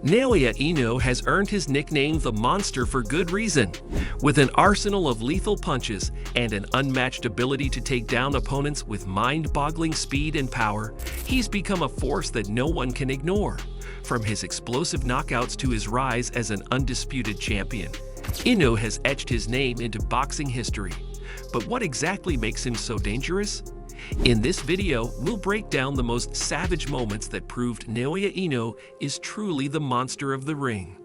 Naoya Inoue has earned his nickname the Monster for good reason. With an arsenal of lethal punches and an unmatched ability to take down opponents with mind-boggling speed and power, he's become a force that no one can ignore. From his explosive knockouts to his rise as an undisputed champion, Inoue has etched his name into boxing history. But what exactly makes him so dangerous? In this video, we'll break down the most savage moments that proved Naoya Inoue is truly the monster of the ring.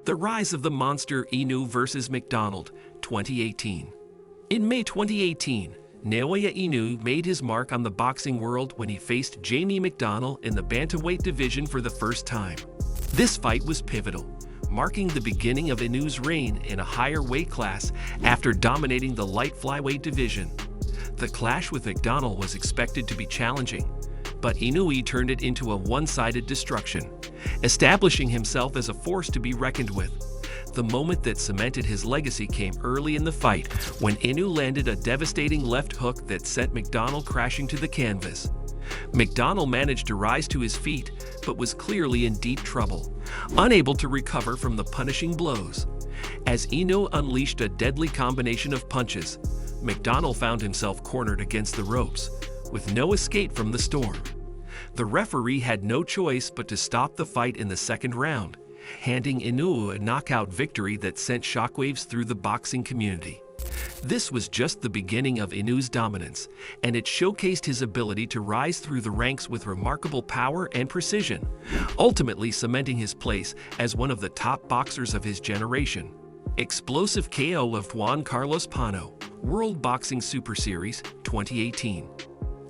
The Rise of the Monster Inoue vs. McDonald, 2018. In May 2018, Naoya Inoue made his mark on the boxing world when he faced Jamie McDonald in the bantamweight division for the first time. This fight was pivotal, marking the beginning of Inoue's reign in a higher weight class after dominating the light flyweight division. The clash with McDonald was expected to be challenging, but Inoue turned it into a one-sided destruction, establishing himself as a force to be reckoned with. The moment that cemented his legacy came early in the fight when Inoue landed a devastating left hook that sent McDonald crashing to the canvas. McDonald managed to rise to his feet, but was clearly in deep trouble, unable to recover from the punishing blows. As Inoue unleashed a deadly combination of punches, McDonald found himself cornered against the ropes, with no escape from the storm. The referee had no choice but to stop the fight in the second round, handing Inoue a knockout victory that sent shockwaves through the boxing community. This was just the beginning of Inoue's dominance, and it showcased his ability to rise through the ranks with remarkable power and precision, ultimately cementing his place as one of the top boxers of his generation. Explosive KO of Juan Carlos Pano, World Boxing Super Series, 2018.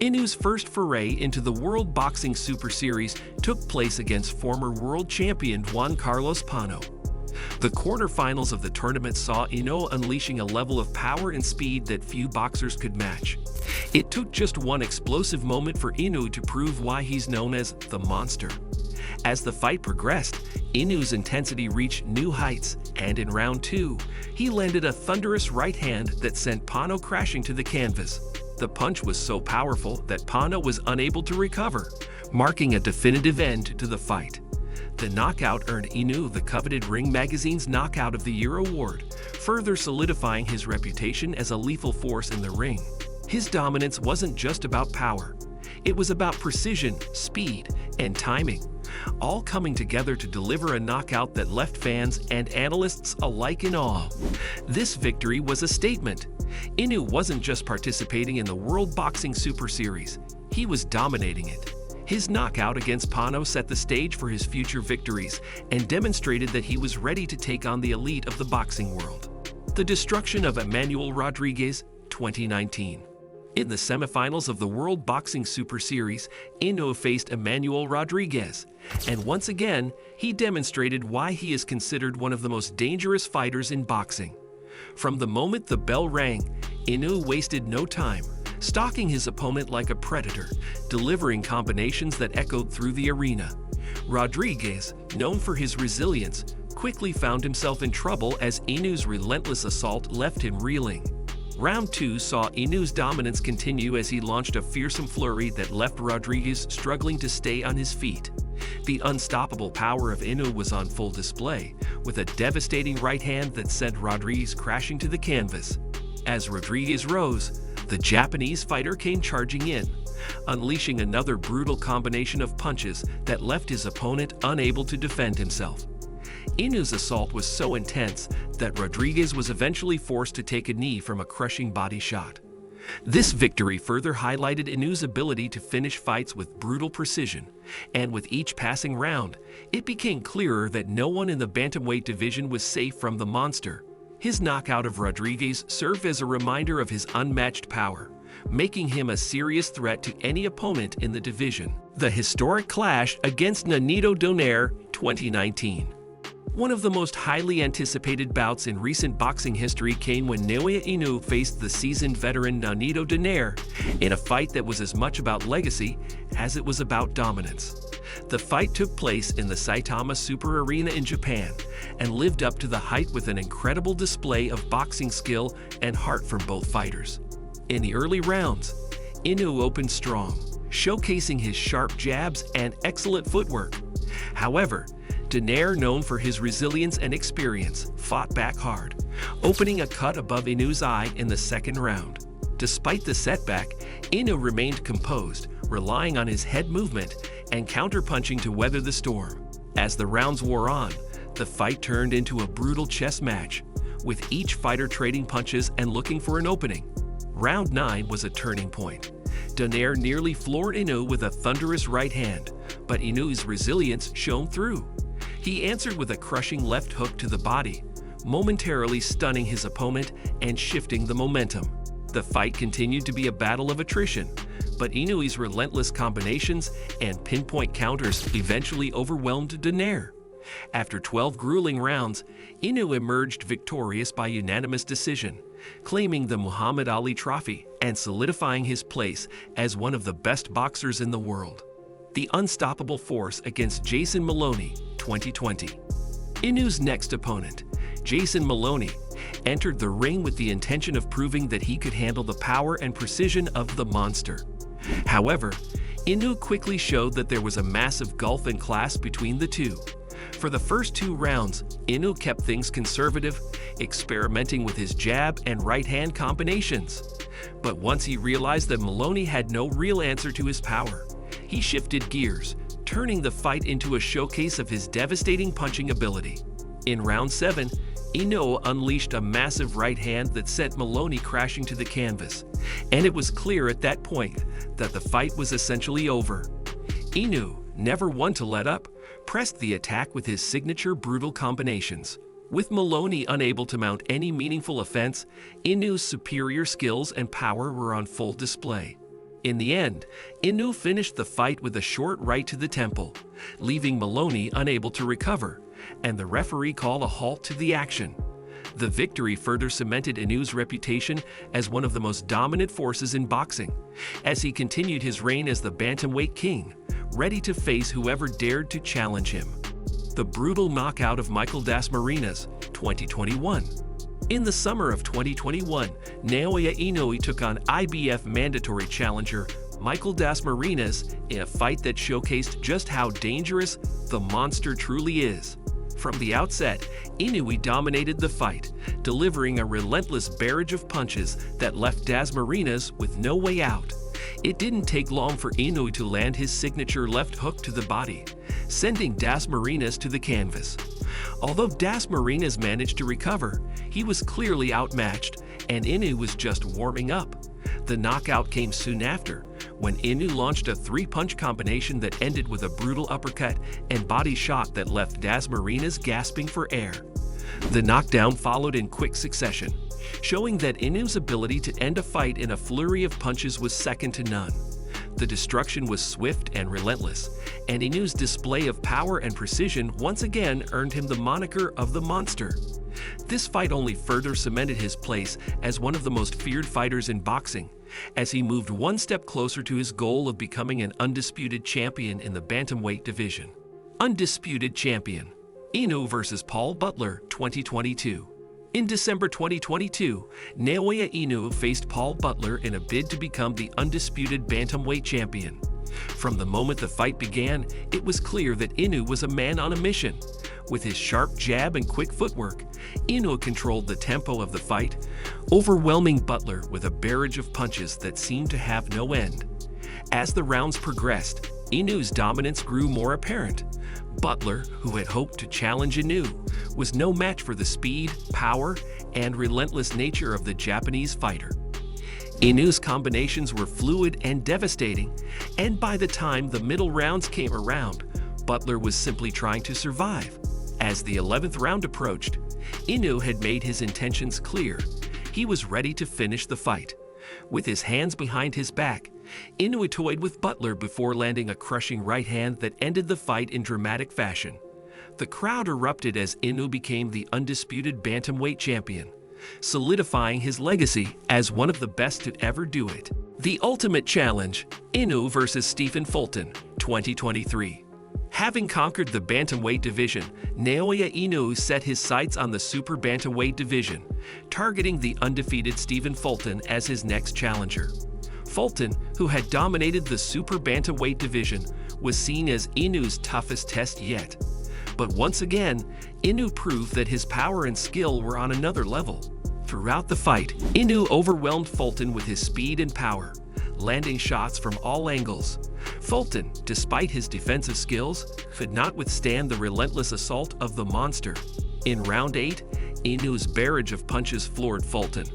Inoue's first foray into the World Boxing Super Series took place against former world champion Juan Carlos Pano. The quarterfinals of the tournament saw Inoue unleashing a level of power and speed that few boxers could match. It took just one explosive moment for Inoue to prove why he's known as the Monster. As the fight progressed, Inoue's intensity reached new heights, and in round 2, he landed a thunderous right hand that sent Pano crashing to the canvas. The punch was so powerful that Pano was unable to recover, marking a definitive end to the fight. The knockout earned Inoue the coveted Ring Magazine's Knockout of the Year award, further solidifying his reputation as a lethal force in the ring. His dominance wasn't just about power. It was about precision, speed, and timing, all coming together to deliver a knockout that left fans and analysts alike in awe. This victory was a statement. Inoue wasn't just participating in the World Boxing Super Series, he was dominating it. His knockout against Pano set the stage for his future victories and demonstrated that he was ready to take on the elite of the boxing world. The destruction of Emmanuel Rodriguez, 2019. In the semifinals of the World Boxing Super Series, Inoue faced Emmanuel Rodriguez, and once again, he demonstrated why he is considered one of the most dangerous fighters in boxing. From the moment the bell rang, Inoue wasted no time, stalking his opponent like a predator, delivering combinations that echoed through the arena. Rodriguez, known for his resilience, quickly found himself in trouble as Inoue's relentless assault left him reeling. Round 2 saw Inoue's dominance continue as he launched a fearsome flurry that left Rodriguez struggling to stay on his feet. The unstoppable power of Inoue was on full display, with a devastating right hand that sent Rodriguez crashing to the canvas. As Rodriguez rose, the Japanese fighter came charging in, unleashing another brutal combination of punches that left his opponent unable to defend himself. Inoue's assault was so intense that Rodriguez was eventually forced to take a knee from a crushing body shot. This victory further highlighted Inoue's ability to finish fights with brutal precision, and with each passing round, it became clearer that no one in the bantamweight division was safe from the monster. His knockout of Rodriguez served as a reminder of his unmatched power, making him a serious threat to any opponent in the division. The historic clash against Nonito Donaire, 2019. One of the most highly anticipated bouts in recent boxing history came when Naoya Inoue faced the seasoned veteran Nonito Donaire in a fight that was as much about legacy as it was about dominance. The fight took place in the Saitama Super Arena in Japan and lived up to the hype with an incredible display of boxing skill and heart from both fighters. In the early rounds, Inoue opened strong, showcasing his sharp jabs and excellent footwork. However, Donaire, known for his resilience and experience, fought back hard, opening a cut above Inoue's eye in the second round. Despite the setback, Inoue remained composed, relying on his head movement and counterpunching to weather the storm. As the rounds wore on, the fight turned into a brutal chess match, with each fighter trading punches and looking for an opening. Round 9 was a turning point. Donaire nearly floored Inoue with a thunderous right hand, but Inoue's resilience shone through. He answered with a crushing left hook to the body, momentarily stunning his opponent and shifting the momentum. The fight continued to be a battle of attrition, but Inoue's relentless combinations and pinpoint counters eventually overwhelmed Donaire. After 12 grueling rounds, Inoue emerged victorious by unanimous decision, claiming the Muhammad Ali Trophy and solidifying his place as one of the best boxers in the world. The unstoppable force against Jason Maloney, 2020. Inoue's next opponent, Jason Maloney, entered the ring with the intention of proving that he could handle the power and precision of the monster. However, Inoue quickly showed that there was a massive gulf in class between the two. For the first 2 rounds, Inoue kept things conservative, experimenting with his jab and right-hand combinations. But once he realized that Maloney had no real answer to his power, he shifted gears, turning the fight into a showcase of his devastating punching ability. In round 7, Inoue unleashed a massive right hand that sent Maloney crashing to the canvas, and it was clear at that point that the fight was essentially over. Inoue, never one to let up, pressed the attack with his signature brutal combinations. With Maloney unable to mount any meaningful offense, Inoue's superior skills and power were on full display. In the end, Inoue finished the fight with a short right to the temple, leaving Maloney unable to recover, and the referee called a halt to the action. The victory further cemented Inoue's reputation as one of the most dominant forces in boxing, as he continued his reign as the bantamweight king, ready to face whoever dared to challenge him. The brutal knockout of Michael Dasmariñas, 2021. In the summer of 2021, Naoya Inoue took on IBF mandatory challenger Michael Dasmariñas in a fight that showcased just how dangerous the monster truly is. From the outset, Inoue dominated the fight, delivering a relentless barrage of punches that left Dasmariñas with no way out. It didn't take long for Inoue to land his signature left hook to the body, sending Dasmariñas to the canvas. Although Dasmariñas managed to recover, he was clearly outmatched, and Inoue was just warming up. The knockout came soon after, when Inoue launched a 3-punch combination that ended with a brutal uppercut and body shot that left Dasmariñas gasping for air. The knockdown followed in quick succession, showing that Inoue's ability to end a fight in a flurry of punches was second to none. The destruction was swift and relentless, and Inoue's display of power and precision once again earned him the moniker of the Monster. This fight only further cemented his place as one of the most feared fighters in boxing, as he moved one step closer to his goal of becoming an undisputed champion in the bantamweight division. Undisputed champion. Inoue vs. Paul Butler, 2022. In December 2022, Naoya Inoue faced Paul Butler in a bid to become the undisputed bantamweight champion. From the moment the fight began, it was clear that Inoue was a man on a mission. With his sharp jab and quick footwork, Inoue controlled the tempo of the fight, overwhelming Butler with a barrage of punches that seemed to have no end. As the rounds progressed, Inoue's dominance grew more apparent. Butler, who had hoped to challenge Inoue, was no match for the speed, power, and relentless nature of the Japanese fighter. Inoue's combinations were fluid and devastating, and by the time the middle rounds came around, Butler was simply trying to survive. As the 11th round approached, Inoue had made his intentions clear. He was ready to finish the fight. With his hands behind his back, Inoue toyed with Butler before landing a crushing right hand that ended the fight in dramatic fashion. The crowd erupted as Inoue became the undisputed bantamweight champion, solidifying his legacy as one of the best to ever do it. The ultimate challenge, Inoue vs. Stephen Fulton, 2023. Having conquered the bantamweight division, Naoya Inoue set his sights on the super bantamweight division, targeting the undefeated Stephen Fulton as his next challenger. Fulton, who had dominated the super bantamweight division, was seen as Inoue's toughest test yet. But once again, Inoue proved that his power and skill were on another level. Throughout the fight, Inoue overwhelmed Fulton with his speed and power, landing shots from all angles. Fulton, despite his defensive skills, could not withstand the relentless assault of the monster. In round 8, Inoue's barrage of punches floored Fulton,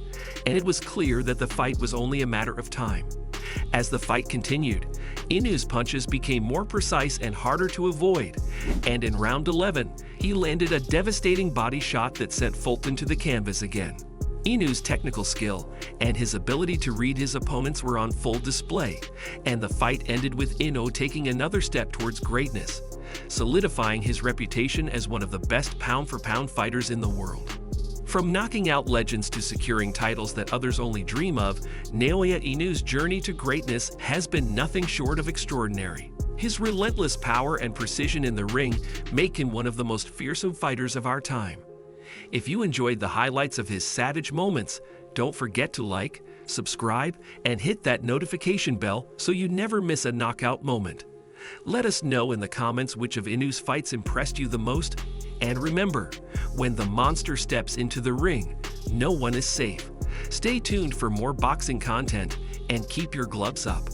and it was clear that the fight was only a matter of time. As the fight continued, Inoue's punches became more precise and harder to avoid, and in round 11, he landed a devastating body shot that sent Fulton to the canvas again. Inoue's technical skill and his ability to read his opponents were on full display, and the fight ended with Inoue taking another step towards greatness, solidifying his reputation as one of the best pound-for-pound fighters in the world. From knocking out legends to securing titles that others only dream of, Naoya Inoue's journey to greatness has been nothing short of extraordinary. His relentless power and precision in the ring make him one of the most fearsome fighters of our time. If you enjoyed the highlights of his savage moments, don't forget to like, subscribe, and hit that notification bell so you never miss a knockout moment. Let us know in the comments which of Inoue's fights impressed you the most. And remember, when the monster steps into the ring, no one is safe. Stay tuned for more boxing content and keep your gloves up.